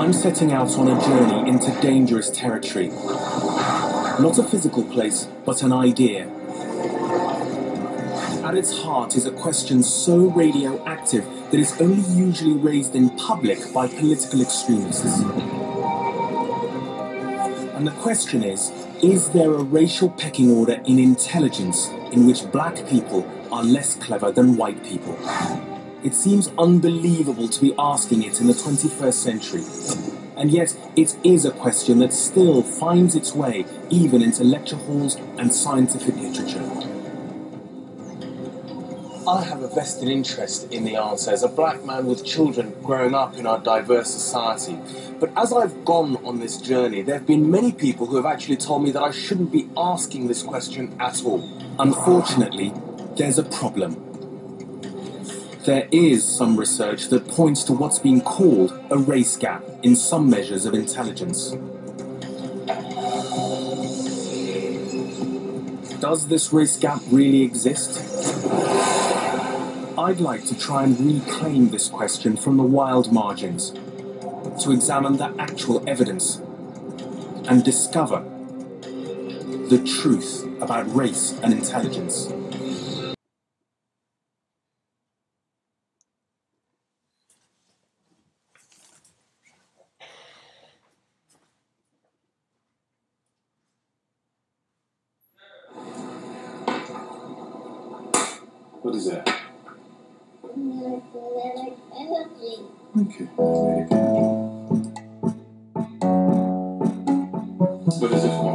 I'm setting out on a journey into dangerous territory. Not a physical place, but an idea. At its heart is a question so radioactive that it's only usually raised in public by political extremists. And the question is there a racial pecking order in intelligence in which black people are less clever than white people? It seems unbelievable to be asking it in the 21st century. And yet, it is a question that still finds its way even into lecture halls and scientific literature. I have a vested interest in the answer as a black man with children growing up in our diverse society. But as I've gone on this journey, there have been many people who have actually told me that I shouldn't be asking this question at all. Unfortunately, there's a problem. There is some research that points to what's being called a race gap in some measures of intelligence. Does this race gap really exist? I'd like to try and reclaim this question from the wild margins, to examine the actual evidence and discover the truth about race and intelligence. What is that? Magnetic energy. Okay, magnetic energy. What is it for?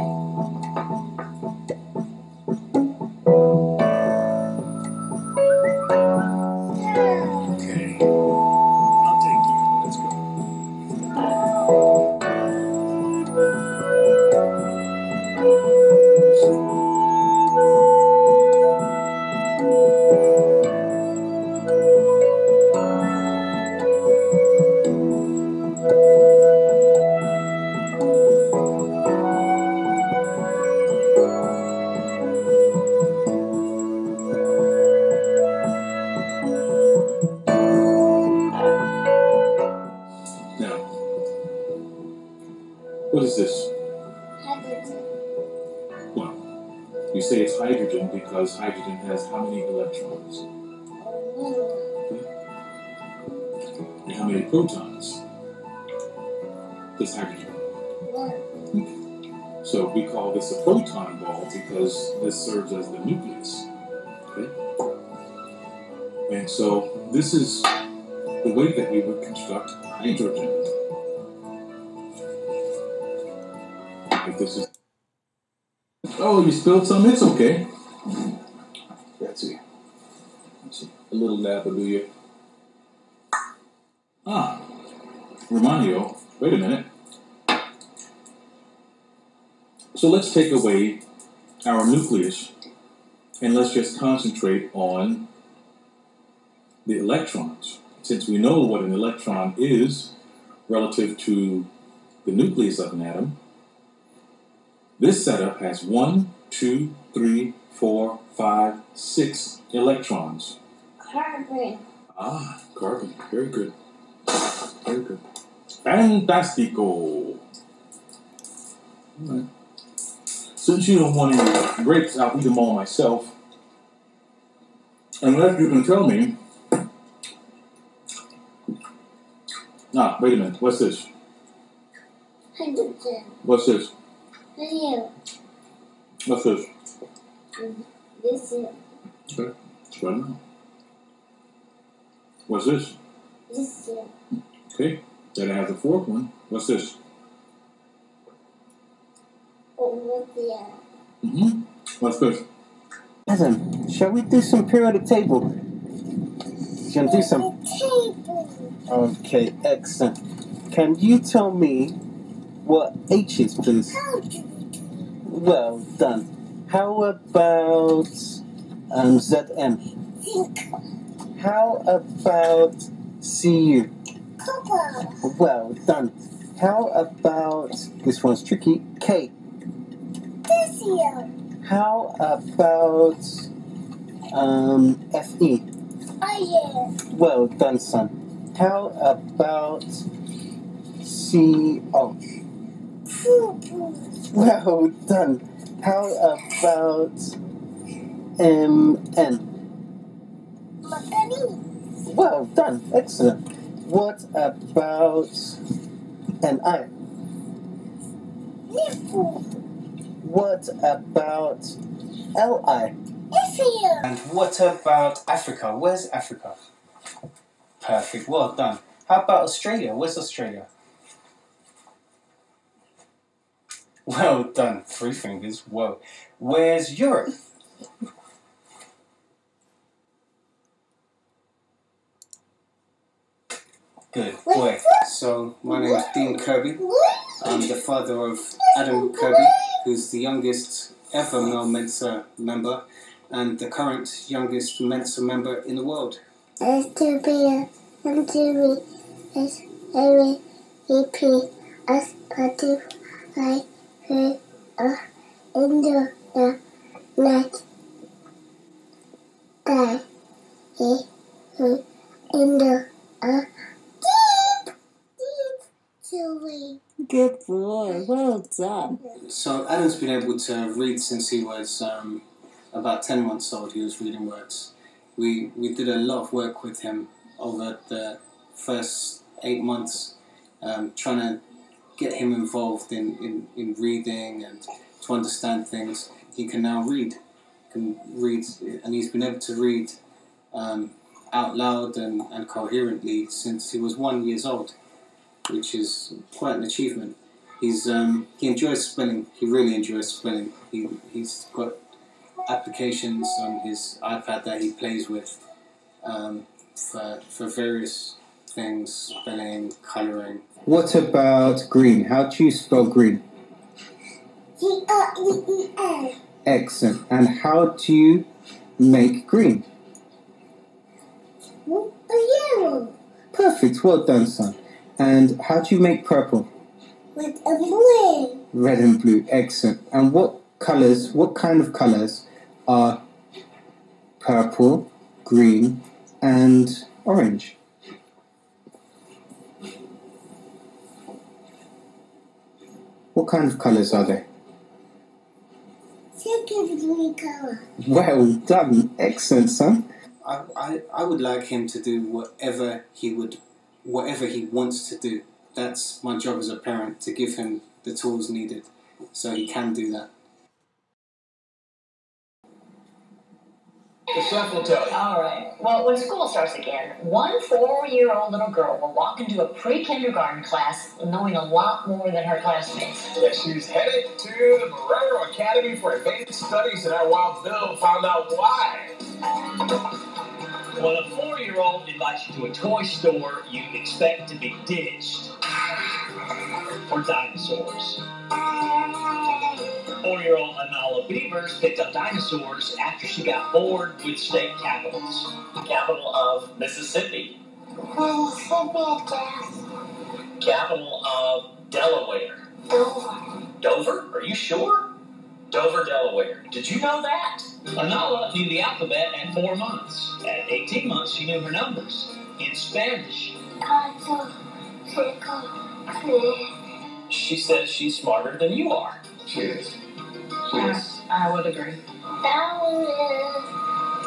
Okay. I'll take you. Let's go. Now, what is this? Hydrogen. Well, you say it's hydrogen because hydrogen has how many electrons? And how many protons does hydrogen have? So we call this a proton ball because this serves as the nucleus. Okay? And so this is the way that we would construct hydrogen. If this is... Oh, you spilled some? It's okay. Let's see. A little nap will do you. Ah, Romanieo, wait a minute. So let's take away our nucleus and let's just concentrate on the electrons. Since we know what an electron is relative to the nucleus of an atom, this setup has 1, 2, 3, 4, 5, 6 electrons. Carbon. Ah, carbon. Very good. Very good. Fantastico. All right. Since you don't want any grapes, I'll eat them all myself. Unless you can tell me. Ah, wait a minute. What's this? Hydrogen. What's this? Helium. What's this? This is. Okay. Right now. What's this? This is. Okay. Then I have the fourth one. What's this? Over there. Mm-hmm. What's this? Adam, shall we do some periodic table? Shall we do some? Table. Okay, excellent. Can you tell me what H is, please? Well done. How about ZM? Zinc. How about CU? Copper. Well done. How about, this one's tricky, K? Calcium. How about FE? Iron. Well done, son. How about C-O. Poo-poo. Well done. How about M-N? Macaroni. Well done. Excellent. What about an I? Nipple. What about L-I? Israel. And what about Africa? Where's Africa? Perfect. Well done. How about Australia? Where's Australia? Well done. 3 fingers. Whoa. Where's Europe? Good boy. So, my name is Dean Kirby. I'm the father of Adam Kirby, who's the youngest ever male Mensa member and the current youngest Mensa member in the world. S-T-B-S, M-T-V, S-A-V-E-P, S-P-T-I, into the net, die, into a deep, silly. Good boy, well done. So Adam's been able to read since he was about 10 months old. He was reading words. We did a lot of work with him over the first 8 months, trying to get him involved in reading and to understand things. He can now read. Can read, and he's been able to read out loud and coherently since he was 1 year old, which is quite an achievement. He enjoys spelling. He really enjoys spelling. He's got applications on his iPad that he plays with for various things, spelling, colouring. What about green? How do you spell green? G-R-E-E-N. Excellent. And how do you make green? Yellow. Perfect. Well done, son. And how do you make purple? With a blue. Red and blue. Excellent. And what kind of colours are purple, green, and orange? What kind of colours are they? Second green color. Well done. Excellent, son. I would like him to do whatever he wants to do. That's my job as a parent, to give him the tools needed so he can do that. The chef will tell you. All right. Well, when school starts again, 1 4-year-old little girl will walk into a pre-kindergarten class knowing a lot more than her classmates. Yeah, she's headed to the Romanieo Academy for Advanced Studies, and our Wildsville found out why. When a 4-year-old invites you to a toy store, you expect to be ditched for dinosaurs. 4-year-old Anala Beavers picked up dinosaurs after she got bored with state capitals. Capital of Mississippi. Capital of Delaware. Dover? Are you sure? Dover, Delaware. Did you know that? Anala knew the alphabet at 4 months. At 18 months, she knew her numbers. In Spanish, she says she's smarter than you are. She is. I would agree.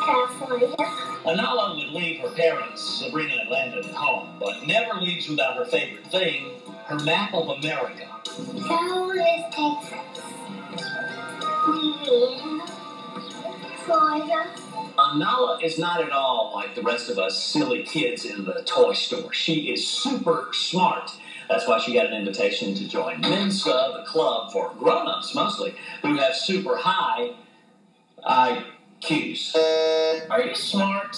California. Anala would leave her parents, Sabrina and Landon, at home, but never leaves without her favorite thing, her map of America. That is Texas. Louisiana. Florida. Anala is not at all like the rest of us silly kids in the toy store. She is super smart. That's why she got an invitation to join Mensa, the club for grown-ups mostly, who have super high IQs. Are you smart?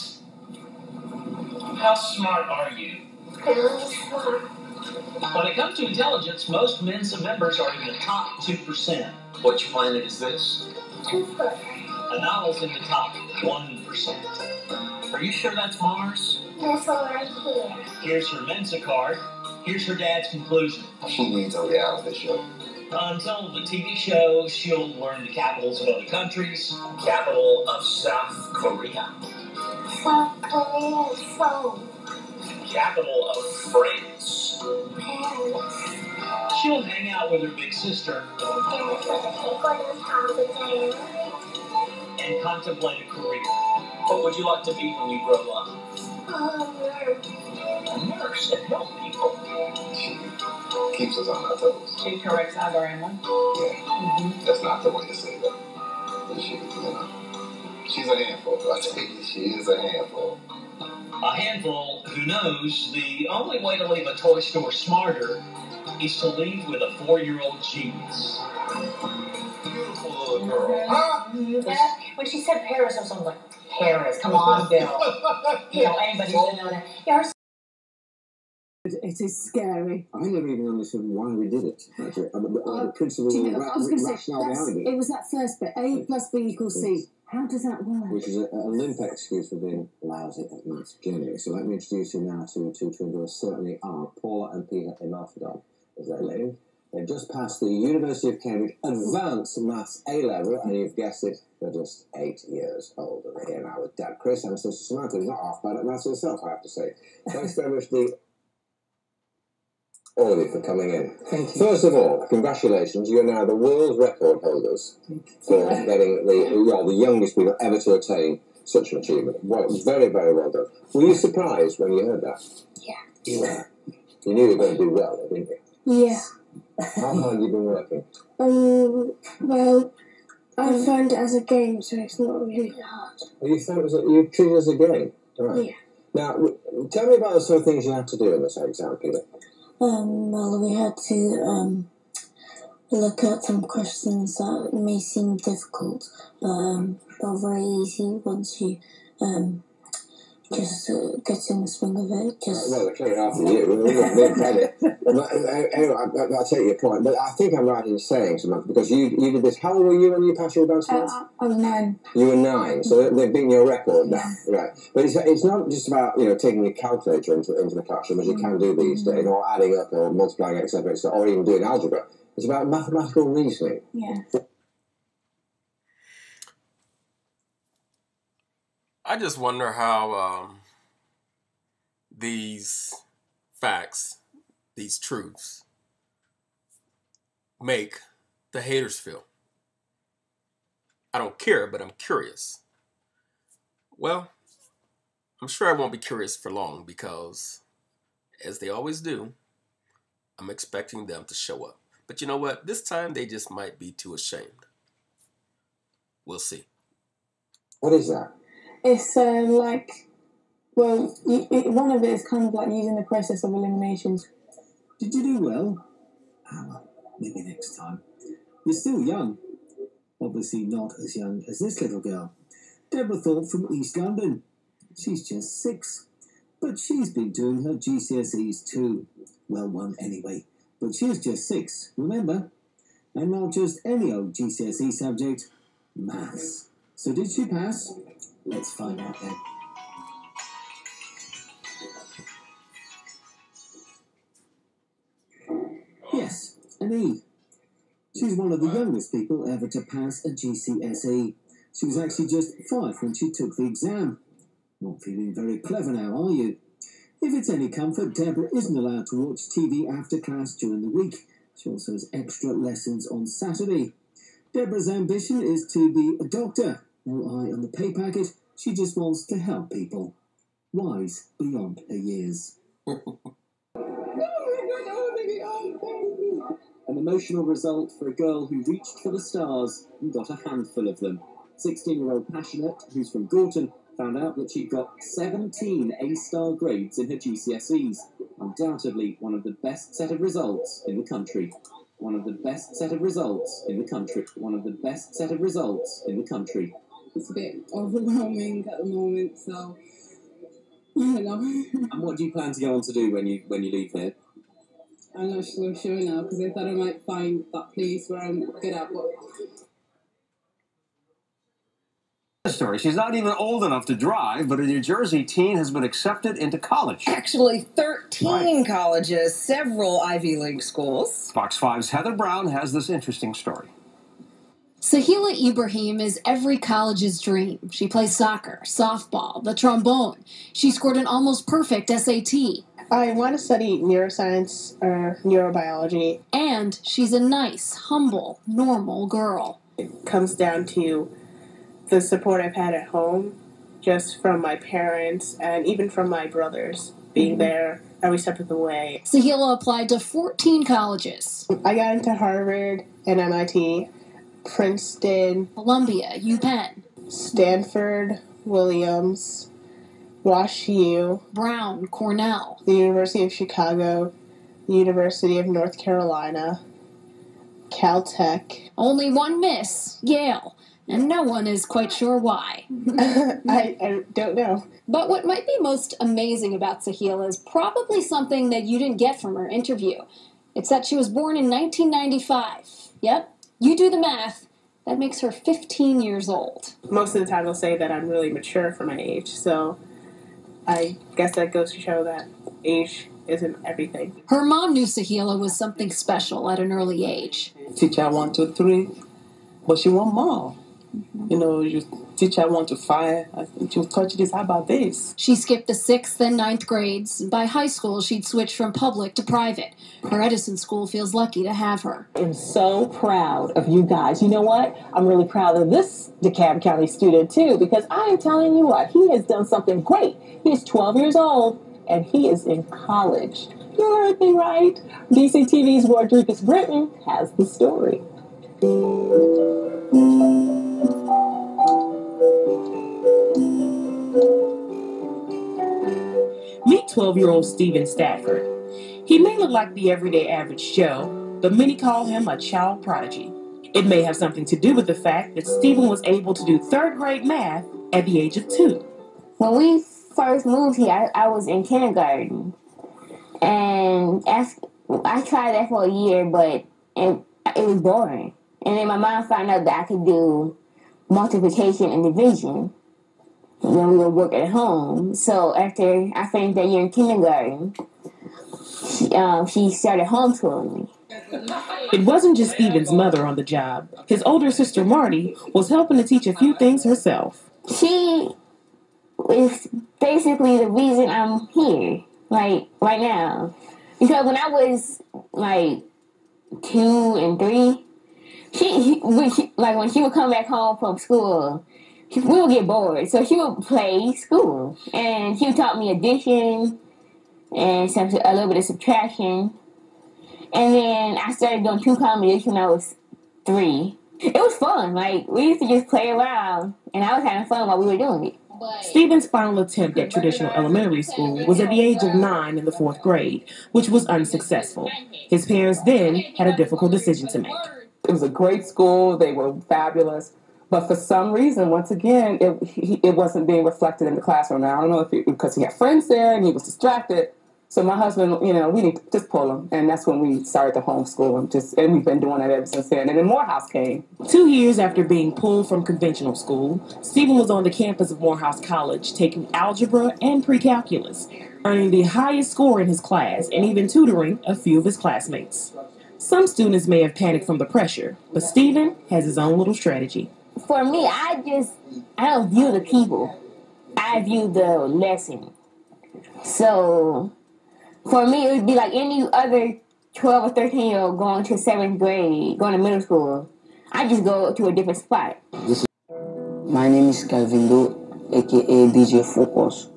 How smart are you? Really smart. When it comes to intelligence, most Mensa members are in the top 2%. Which planet is this? Super. Anala's in the top 1%. Are you sure that's Mars? That's all right here. Here's her Mensa card. Here's her dad's conclusion. She needs a reality show. Until the TV show, she'll learn the capitals of other countries. Capital of South Korea. South Korea, Seoul. Capital of France. Paris. She'll hang out with her big sister and contemplate a career. What would you like to be when you grow up? A nurse that helps people. She keeps us on our toes. She corrects our grammar. Yeah. That's not the way to say that. She's a handful. I tell you, she is a handful. A handful who knows the only way to leave a toy store smarter is to leave with a 4-year-old genius. Beautiful little girl. Huh? Yeah. When she said Paris, I was like, Paris, come on, Bill. You know, anybody should know that. Yeah, it is scary. I never even understood why we did it. Actually, the principle do you know, rationale behind it. It was that first bit, A plus B equals C. How does that work? Which is a limp excuse for being lousy at maths generally. So let me introduce you now to two children who certainly are, Paula and Peter Hermaphrodite, as they live. They've just passed the University of Cambridge Advanced Maths A-Level, and you've guessed it, they're just 8 years old. And they're here now with Dad Chris and Sister Samantha, who's not half bad at maths herself, I have to say. Thanks very much, all of you, for coming in. Thank you. First of all, congratulations. You are now the world record holders for getting the youngest people ever to attain such an achievement. Well, very, very well done. Were you surprised when you heard that? Yeah. You were. You knew you were going to do well, didn't you? Yeah. How hard have you been working? Well, I find it as a game, so it's not really hard. Well, you thought you treated it as a game? Right. Yeah. Now, tell me about the sort of things you had to do in this exam, Peter. Well, we had to look at some questions that may seem difficult, but they're very easy once you just get in the swing of it. Well, they're clearly after you. Anyway, I'll take your point, but I think I'm right in saying, Samantha, because you did this. How old were you when you passed your advanced maths? I was 9. You were 9, so they've beaten your record now, right? But it's not just about taking your calculator into the classroom, as you can do these days, or adding up, or multiplying, etc., or even doing algebra. It's about mathematical reasoning. Yeah. I just wonder how these facts, these truths, make the haters feel. I don't care, but I'm curious. Well, I'm sure I won't be curious for long because, as they always do, I'm expecting them to show up. But you know what? This time they just might be too ashamed. We'll see. What is that? It's one of it is kind of like using the process of elimination. Did you do well? Well, maybe next time. You're still young. Obviously not as young as this little girl. Deborah Thorpe from East London. She's just 6. But she's been doing her GCSEs too. Well, one anyway. But she's just 6, remember? And not just any old GCSE subject. Maths. So did she pass? Let's find out then. Yes, an E. She's one of the youngest people ever to pass a GCSE. She was actually just 5 when she took the exam. Not feeling very clever now, are you? If it's any comfort, Deborah isn't allowed to watch TV after class during the week. She also has extra lessons on Saturday. Deborah's ambition is to be a doctor. No eye on the pay packet. She just wants to help people. Wise beyond her years. An emotional result for a girl who reached for the stars and got a handful of them. 16-year-old Passionate, who's from Gorton, found out that she'd got 17 A-star grades in her GCSEs. Undoubtedly one of the best set of results in the country. One of the best set of results in the country. One of the best set of results in the country. It's a bit overwhelming at the moment, so I don't know. And what do you plan to go on to do when you leave here? I'm not sure now, because I thought I might find that place where I'm good at work. Story. She's not even old enough to drive, but a New Jersey teen has been accepted into college. Actually, 13 colleges, several Ivy League schools. Fox 5's Heather Brown has this interesting story. Sahila Ibrahim is every college's dream. She plays soccer, softball, the trombone. She scored an almost perfect SAT. I want to study neuroscience or neurobiology. And And she's a nice, humble, normal girl. It comes down to the support I've had at home, just from my parents and even from my brothers being there every step of the way. Sahila applied to 14 colleges. I got into Harvard and MIT, Princeton, Columbia, UPenn, Stanford, Williams, WashU, Brown, Cornell, the University of Chicago, the University of North Carolina, Caltech. Only one miss, Yale, and no one is quite sure why. I don't know. But what might be most amazing about Sahila is probably something that you didn't get from her interview. It's that she was born in 1995. Yep, you do the math. That makes her 15 years old. Most of the time they'll say that I'm really mature for my age, so I guess that goes to show that age isn't everything. Her mom knew Sahila was something special at an early age. Teach her 1, 2, 3, but she want more. You know, you teach her 1 to 5, and she'll touch this, how about this? She skipped the 6th and 9th grades. By high school, she'd switched from public to private. Her Edison school feels lucky to have her. I'm so proud of you guys. You know what? I'm really proud of this DeKalb County student, too, because I am telling you what, he has done something great. He is 12 years old, and he is in college. You heard me right. DCTV's Rodriguez Britton has the story. Meet 12-year-old Steven Stafford. He may look like the everyday average Joe, but many call him a child prodigy. It may have something to do with the fact that Steven was able to do 3rd grade math at the age of 2. When we first moved here, I was in kindergarten. And I tried that for a year, but it was boring. And then my mom found out that I could do multiplication and division when we would work at home. So after I finished that year in kindergarten, she started homeschooling me. It wasn't just Steven's mother on the job. His older sister, Marty, was helping to teach a few things herself. She is basically the reason I'm here, like, right now. Because when I was, like, 2 and 3, when she would come back home from school, we would get bored. So she would play school. And she taught me addition and a little bit of subtraction. And then I started doing 2 comedies when I was 3. It was fun. Like, we used to just play around, and I was having fun while we were doing it. Steven's final attempt at traditional elementary school was at the age of 9 in the 4th grade, which was unsuccessful. His parents then had a difficult decision to make. It was a great school. They were fabulous. But for some reason, once again, it wasn't being reflected in the classroom. Now, I don't know if because he had friends there and he was distracted. So my husband, we need to just pull him. And that's when we started to homeschool him. And we've been doing that ever since then. And then Morehouse came. 2 years after being pulled from conventional school, Steven was on the campus of Morehouse College taking algebra and pre-calculus, earning the highest score in his class and even tutoring a few of his classmates. Some students may have panicked from the pressure, but Steven has his own little strategy. For me, I don't view the people. I view the lesson. So for me, it would be like any other 12 or 13-year-old going to 7th grade, going to middle school. I just go to a different spot. My name is Calvindo, a.k.a. DJ Focus.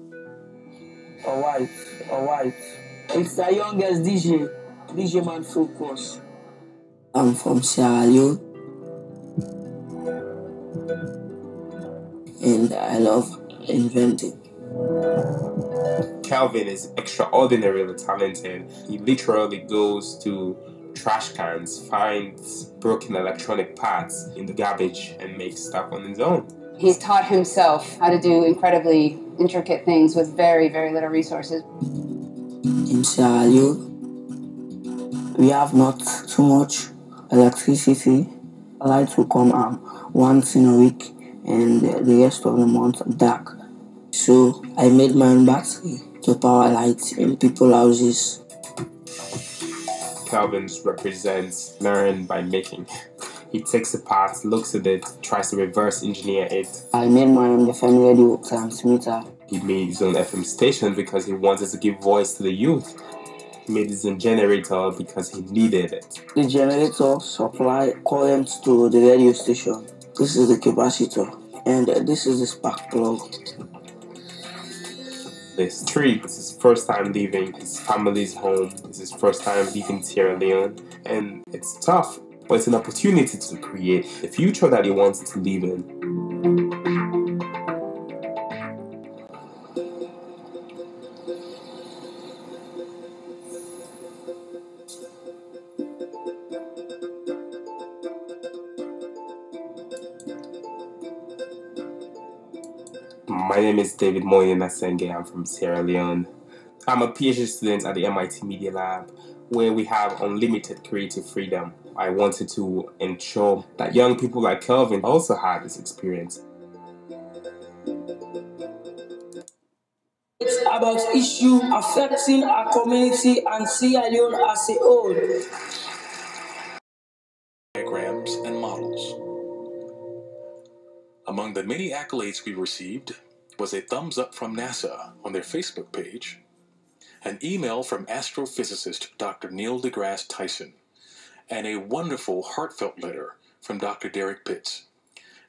Alright. It's the youngest DJ Man Focus. I'm from Sierra Leone. And I love inventing. Calvin is extraordinarily talented. He literally goes to trash cans, finds broken electronic parts in the garbage, and makes stuff on his own. He's taught himself how to do incredibly intricate things with very, very little resources. In Sierra Leone, we have not too much electricity. Lights will come once in a week, and the rest of the month dark. So I made my own battery to power lights in people's houses. Calvin represents learn by making. He takes a part, looks at it, tries to reverse engineer it. I made my own FM radio transmitter. He made his own FM station because he wanted to give voice to the youth. He made his own generator because he needed it. The generator supply current to the radio station. This is the capacitor, and this is the spark plug. The street, this is his first time leaving his family's home. This is his first time leaving Sierra Leone. And it's tough, but it's an opportunity to create the future that he wants to live in. My name is David Moyen Nasenge. I'm from Sierra Leone. I'm a PhD student at the MIT Media Lab, where we have unlimited creative freedom. I wanted to ensure that young people like Kelvin also had this experience. It's about issues affecting our community and Sierra Leone as a whole. Diagrams and models. Among the many accolades we received was a thumbs up from NASA on their Facebook page, an email from astrophysicist Dr. Neil deGrasse Tyson, and a wonderful, heartfelt letter from Dr. Derek Pitts,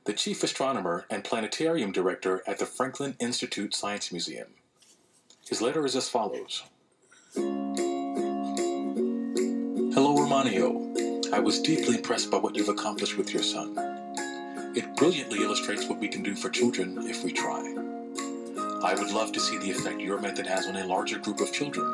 the chief astronomer and planetarium director at the Franklin Institute Science Museum. His letter is as follows. Hello, Romanieo. I was deeply impressed by what you've accomplished with your son. It brilliantly illustrates what we can do for children if we try. I would love to see the effect your method has on a larger group of children.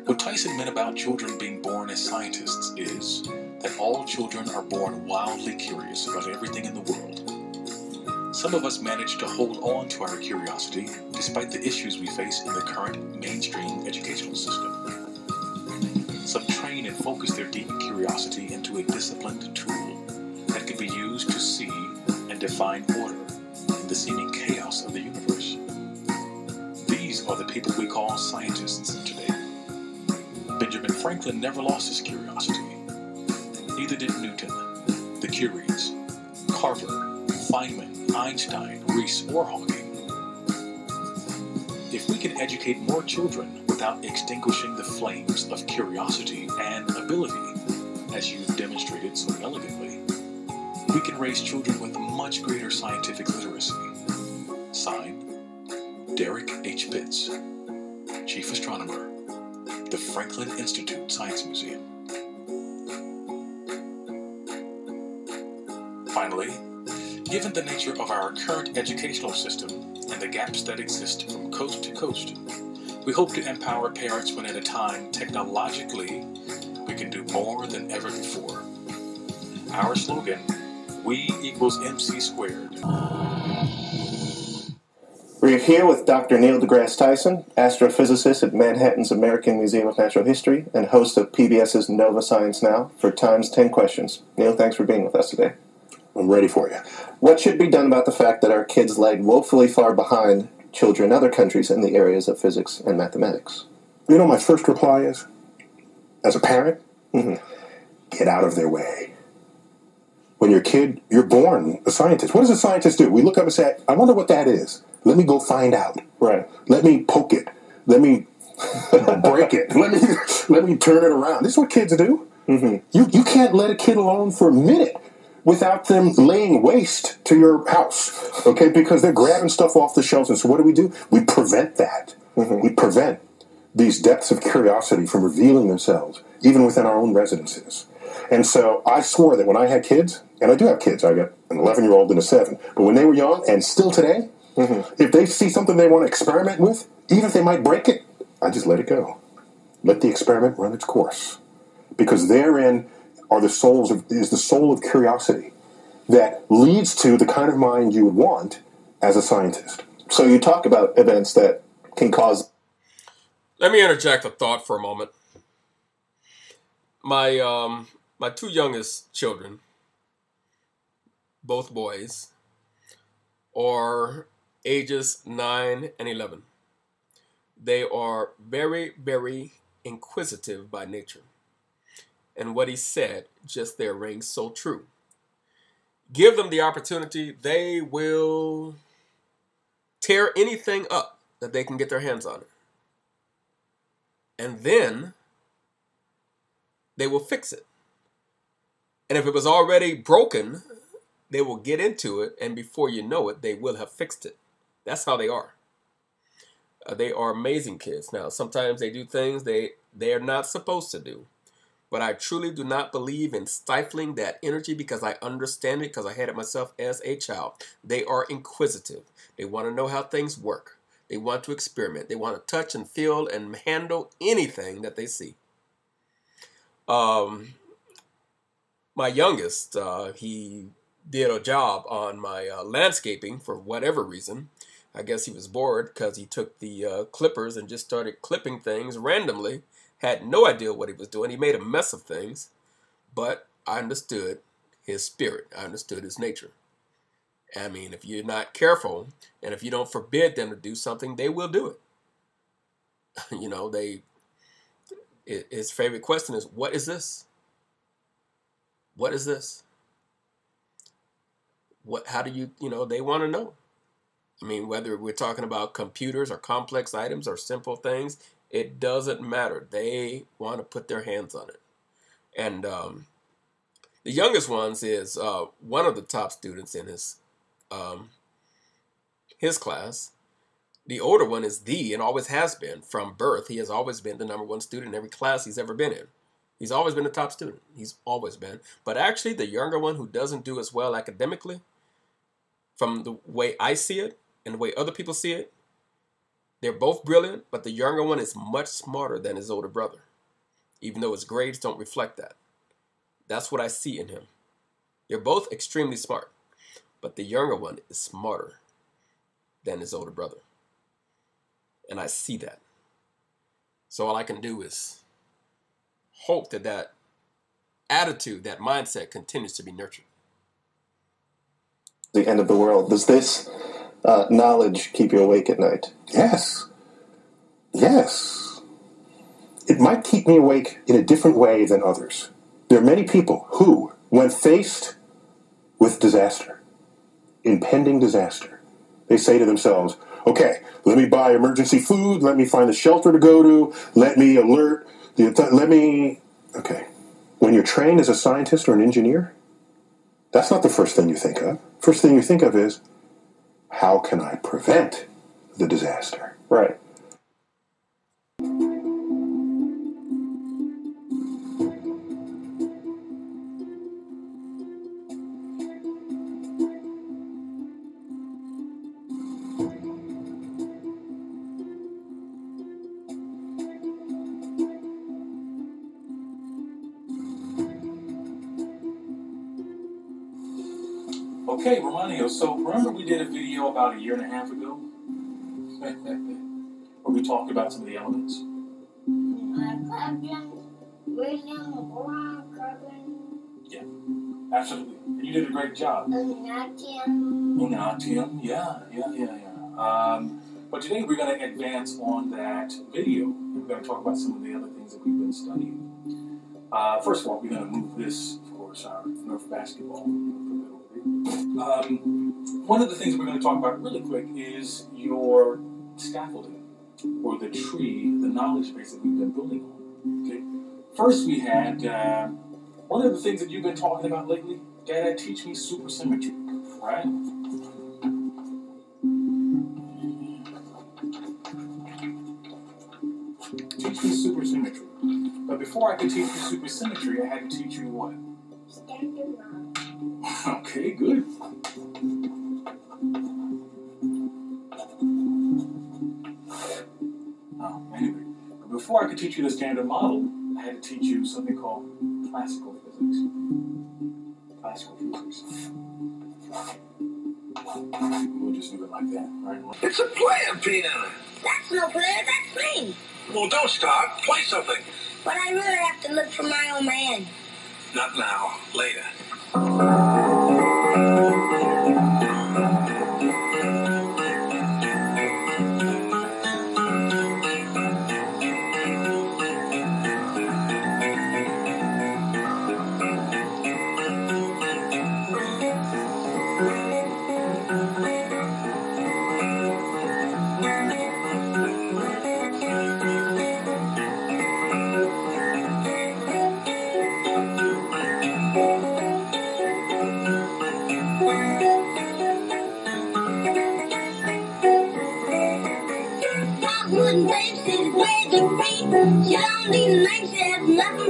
What Tyson meant about children being born as scientists is that all children are born wildly curious about everything in the world. Some of us manage to hold on to our curiosity despite the issues we face in the current mainstream educational system. Some train and focus their deep curiosity into a disciplined tool that can be used to see and define order in the seeming chaos of the universe. These are the people we call scientists today. Benjamin Franklin never lost his curiosity. Neither did Newton, the Curies, Carver, Feynman, Einstein, Rees, or Hawking. If we can educate more children without extinguishing the flames of curiosity and ability, as you've demonstrated so elegantly, we can raise children with much greater scientific literacy. Signed, Derek H. Pitts, Chief Astronomer, the Franklin Institute Science Museum. Finally, given the nature of our current educational system and the gaps that exist from coast to coast, we hope to empower parents when at a time technologically we can do more than ever before. Our slogan, We equals MC squared. We're here with Dr. Neil deGrasse Tyson, astrophysicist at Manhattan's American Museum of Natural History and host of PBS's Nova Science Now for Time's 10 Questions. Neil, thanks for being with us today. I'm ready for you. What should be done about the fact that our kids lag woefully far behind children in other countries in the areas of physics and mathematics? You know, my first reply is, as a parent, get out of their way. When you're a kid, you're born a scientist. What does a scientist do? We look up and say, I wonder what that is. Let me go find out. Right. Let me poke it. Let me break it. Let me turn it around. This is what kids do. You can't let a kid alone for a minute without them laying waste to your house, okay? Because they're grabbing stuff off the shelves. And so what do? We prevent that. We prevent these depths of curiosity from revealing themselves, even within our own residences. And so I swore that when I had kids, and I do have kids, I got an 11-year-old and a 7, but when they were young, and still today, if they see something they want to experiment with, even if they might break it, I just let it go. Let the experiment run its course. Because therein is the soul of curiosity that leads to the kind of mind you would want as a scientist. So you talk about events that can cause... Let me interject a thought for a moment. My two youngest children, both boys, are ages 9 and 11. They are very, very inquisitive by nature. And what he said just there rings so true. Give them the opportunity, they will tear anything up that they can get their hands on it. And then they will fix it. And if it was already broken, they will get into it, and before you know it, they will have fixed it. That's how they are. They are amazing kids. Now, sometimes they do things they are not supposed to do. But I truly do not believe in stifling that energy because I understand it, because I had it myself as a child. They are inquisitive. They want to know how things work. They want to experiment. They want to touch and feel and handle anything that they see. My youngest, he did a job on my landscaping for whatever reason. I guess he was bored because he took the clippers and just started clipping things randomly. Had no idea what he was doing. He made a mess of things, but I understood his spirit. I understood his nature. I mean, if you're not careful and if you don't forbid them to do something, they will do it. You know, his favorite question is, what is this? What is this? How do you know, they want to know. I mean, whether we're talking about computers or complex items or simple things, it doesn't matter. They want to put their hands on it. And the youngest ones is one of the top students in his class. The older one is and always has been from birth. He has always been the #1 student in every class he's ever been in. He's always been the top student. He's always been. But actually, the younger one who doesn't do as well academically, from the way I see it and the way other people see it, they're both brilliant, but the younger one is much smarter than his older brother, even though his grades don't reflect that. That's what I see in him. They're both extremely smart, but the younger one is smarter than his older brother. And I see that. So all I can do is hope that that attitude, that mindset continues to be nurtured. The end of the world. Does this knowledge keep you awake at night? Yes. Yes. It might keep me awake in a different way than others. There are many people who, when faced with disaster, impending disaster, they say to themselves, okay, let me buy emergency food, let me find a shelter to go to, let me alert, okay. When you're trained as a scientist or an engineer, that's not the first thing you think of. First thing you think of is, how can I prevent the disaster? Right. Okay, Romanieo, so remember we did a video about 1.5 years ago? Where we talked about some of the elements? Yeah, absolutely. And you did a great job. Unatium, yeah. But today we're going to advance on that video. We're going to talk about some of the other things that we've been studying. First of all, we're going to move this, of course, our Nerf basketball. One of the things we're going to talk about really quick is your scaffolding, or the tree, the knowledge base that we've been building on. Okay. First, we had one of the things that you've been talking about lately. Dad, teach me supersymmetry, right? Teach me supersymmetry. But before I could teach you supersymmetry, I had to teach you what? Standard model. Okay, good. Anyway, before I could teach you the standard model, I had to teach you something called classical physics. Classical physics. We'll just do it like that, right? It's a player, Peanut. That's no player, that's me. Well, don't stop. Play something. But I really have to look for my old man. Not now. Later.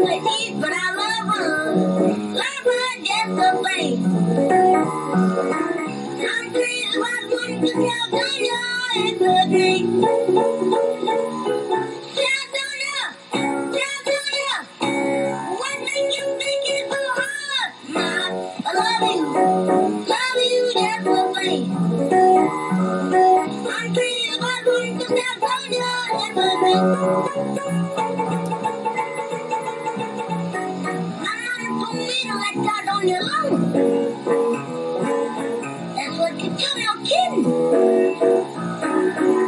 to eat, but I love her. Love her just the same. I'm crazy about going to California and the drink. California, California, what makes you think it's so hard? Ma, I love you just the same. I'm crazy about going to California and the drink. Told me to let God on your own. That's what you do, no kidding.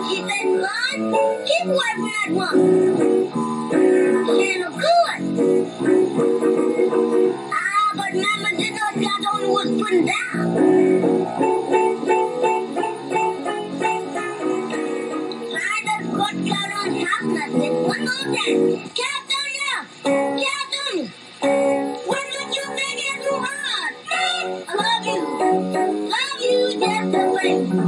She said, "Son, keep wiping that one. She ain't no good." But Mama did not God only was putting down. I just put God on top and I said, one more time. California, California. What would you think is too hard? I love you just the same.